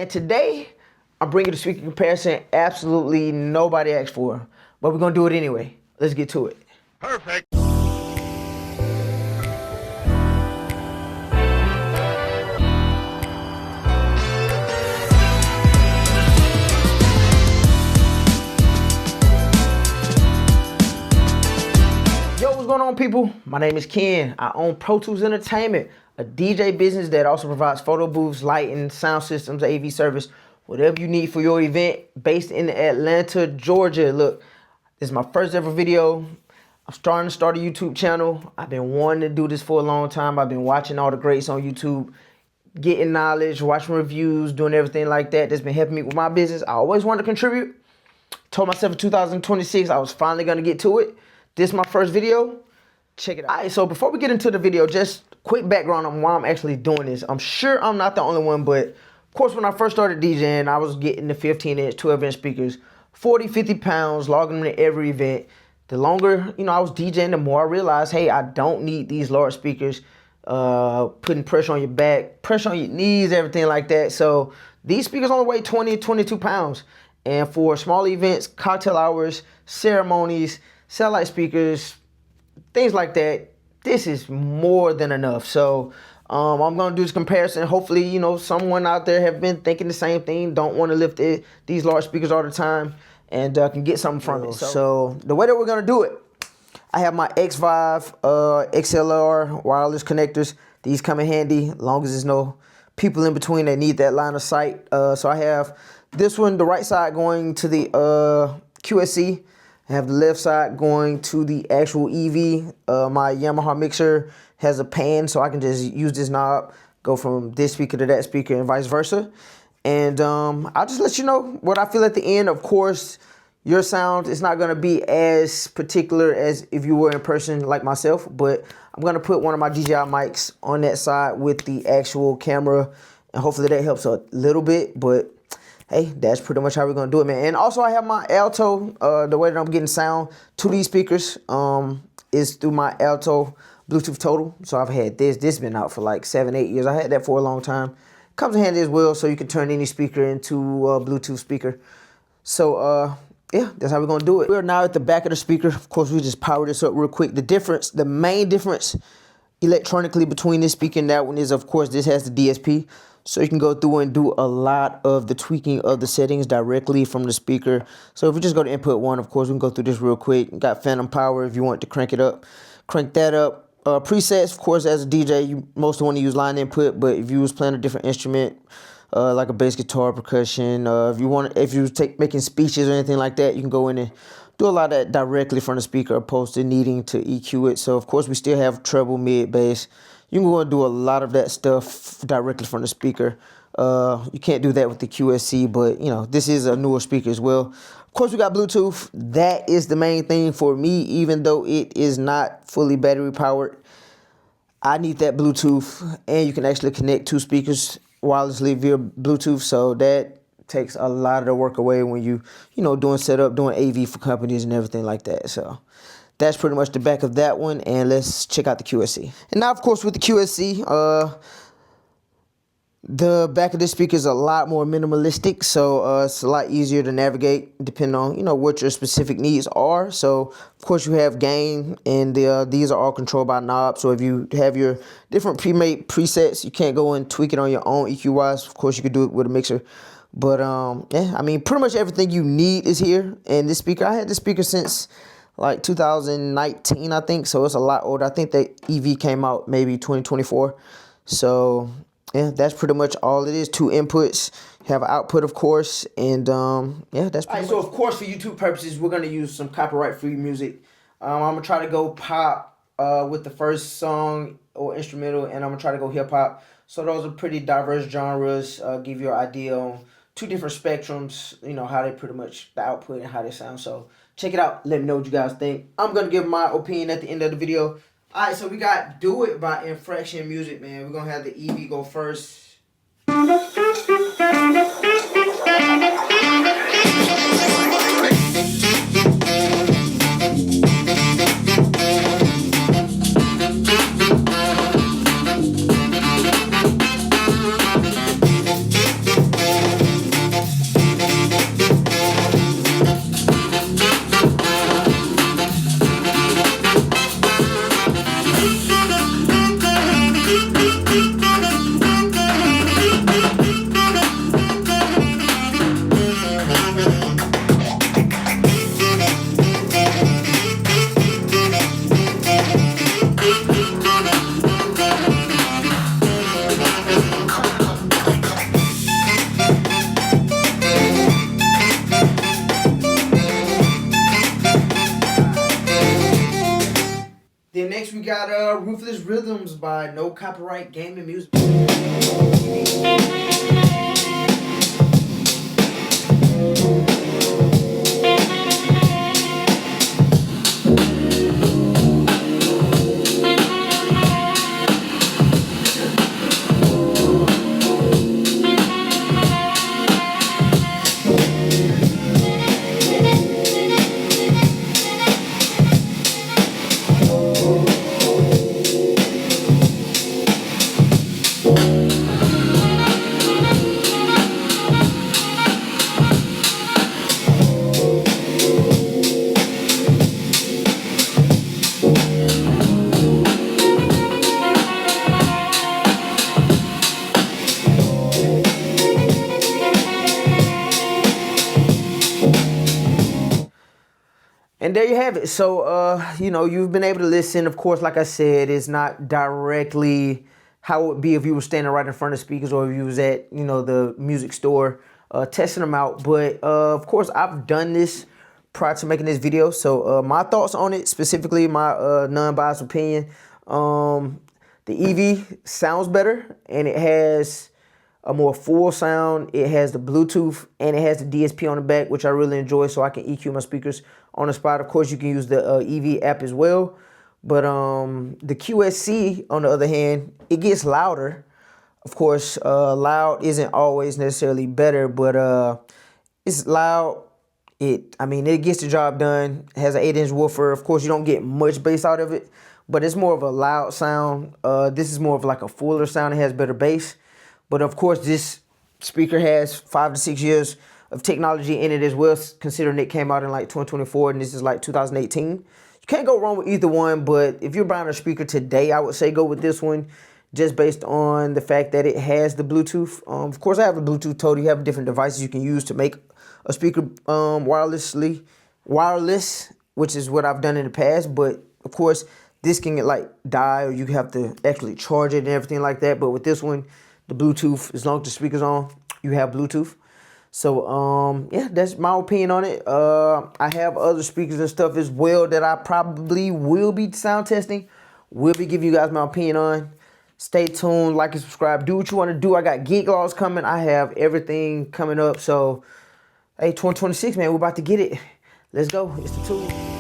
And today, I'm bringing the speaker comparison absolutely nobody asked for, but we're gonna do it anyway. Let's get to it. Perfect. Yo, what's going on, people? My name is Ken. I own Pro Tools Entertainment, a DJ business that also provides photo booths, lighting, sound systems, AV service, whatever you need for your event, based in Atlanta, Georgia. Look, this is my first ever video. I'm starting to start a YouTube channel. I've been wanting to do this for a long time. I've been watching all the greats on YouTube, getting knowledge, watching reviews, doing everything like that. That's been helping me with my business. I always wanted to contribute. Told myself in 2026 I was finally gonna get to it. This is my first video. Check it out. All right, so before we get into the video, just quick background on why I'm actually doing this. I'm sure I'm not the only one, but of course, when I first started DJing, I was getting the 15-inch, 12-inch speakers, 40, 50 pounds, logging them to every event. The longer, I was DJing, the more I realized, hey, I don't need these large speakers, putting pressure on your back, pressure on your knees, everything like that. So these speakers only weigh 20, 22 pounds. And for small events, cocktail hours, ceremonies, satellite speakers, things like that, this is more than enough. So I'm going to do this comparison. Hopefully, someone out there have been thinking the same thing, don't want to lift these large speakers all the time, and can get something from it. So the way that we're going to do it, I have my X5 XLR wireless connectors. These come in handy as long as there's no people in between that need that line of sight. So I have this one, the right side going to the QSC. I have the left side going to the actual EV. My Yamaha mixer has a pan, so I can just use this knob, go from this speaker to that speaker and vice versa. And I'll just let you know what I feel at the end. Of course, your sound is not going to be as particular as if you were in person like myself, but I'm going to put one of my DJI mics on that side with the actual camera, and hopefully that helps a little bit. But hey, that's pretty much how we're going to do it, man. And also, I have my Alto. The way that I'm getting sound to these speakers is through my Alto Bluetooth Total. So I've had this. This has been out for like 7-8 years. I had that for a long time. Comes in handy as well, so you can turn any speaker into a Bluetooth speaker. So, yeah, that's how we're going to do it. We're now at the back of the speaker. Of course, we just power this up real quick. The main difference electronically between this speaker and that one is, of course, this has the DSP. So you can go through and do a lot of the tweaking of the settings directly from the speaker. So if we just go to input 1, of course, we can go through this real quick. Got phantom power if you want to crank it up. Crank that up. Presets, of course, as a DJ, you mostly want to use line input, but if you was playing a different instrument, like a bass guitar, percussion, if you making speeches or anything like that, you can go in and do a lot of that directly from the speaker opposed to needing to EQ it. So of course we still have treble, mid, bass. You can go and do a lot of that stuff directly from the speaker. You can't do that with the QSC, but this is a newer speaker as well. Of course, we got Bluetooth. That is the main thing for me, even though it is not fully battery powered. I need that Bluetooth, and you can actually connect 2 speakers wirelessly via Bluetooth. So that takes a lot of the work away when you doing setup, doing AV for companies and everything like that. So that's pretty much the back of that one, and let's check out the QSC. And now, of course, with the QSC, the back of this speaker is a lot more minimalistic, so it's a lot easier to navigate depending on what your specific needs are. So of course you have gain, and these are all controlled by knobs. So if you have your different pre-made presets, you can't go and tweak it on your own EQ wise. Of course you could do it with a mixer, but yeah, I mean pretty much everything you need is here. And this speaker, I had this speaker since like 2019, I think, so it's a lot older. I think that EV came out maybe 2024. So yeah, that's pretty much all it is. 2 inputs, have an output, of course, and yeah, that's pretty much. So of course, for YouTube purposes, we're gonna use some copyright-free music. I'm gonna try to go pop with the first song or instrumental, and I'm gonna try to go hip hop. So those are pretty diverse genres. Give you an idea on 2 different spectrums. How they pretty much the output and how they sound. So check it out. Let me know what you guys think. I'm gonna give my opinion at the end of the video. Alright, so we got Do It by Infraction Music, man. We're gonna have the EV go first. got Ruthless Rhythms by No Copyright Gaming Music. And there you have it. So, you know, you've been able to listen. Of course, like I said, it's not directly how it would be if you were standing right in front of speakers or if you was at, you know, the music store testing them out. But, of course, I've done this prior to making this video. So, my thoughts on it, specifically my non-biased opinion. The EV sounds better and it has a more full sound. It has the Bluetooth and it has the DSP on the back, which I really enjoy, so I can EQ my speakers on the spot. Of course, you can use the EV app as well. But the QSC, on the other hand, it gets louder. Of course, loud isn't always necessarily better, but it's loud. I mean, it gets the job done. It has an 8-inch woofer. Of course, you don't get much bass out of it, but it's more of a loud sound. This is more of like a fuller sound. It has better bass. But of course, this speaker has 5 to 6 years of technology in it as well, considering it came out in like 2024 and this is like 2018. You can't go wrong with either one, but if you're buying a speaker today, I would say go with this one just based on the fact that it has the Bluetooth. Of course, I have a Bluetooth total. You have different devices you can use to make a speaker wireless, which is what I've done in the past. But of course, this can like die or you have to actually charge it and everything like that. But with this one, the Bluetooth, as long as the speaker's on, you have Bluetooth. So, yeah, that's my opinion on it. I have other speakers and stuff as well that I probably will be sound testing. Will be giving you guys my opinion on. Stay tuned, like and subscribe. Do what you want to do. I got gig laws coming. I have everything coming up. So, hey, 2026, man, we're about to get it. Let's go. It's the tool.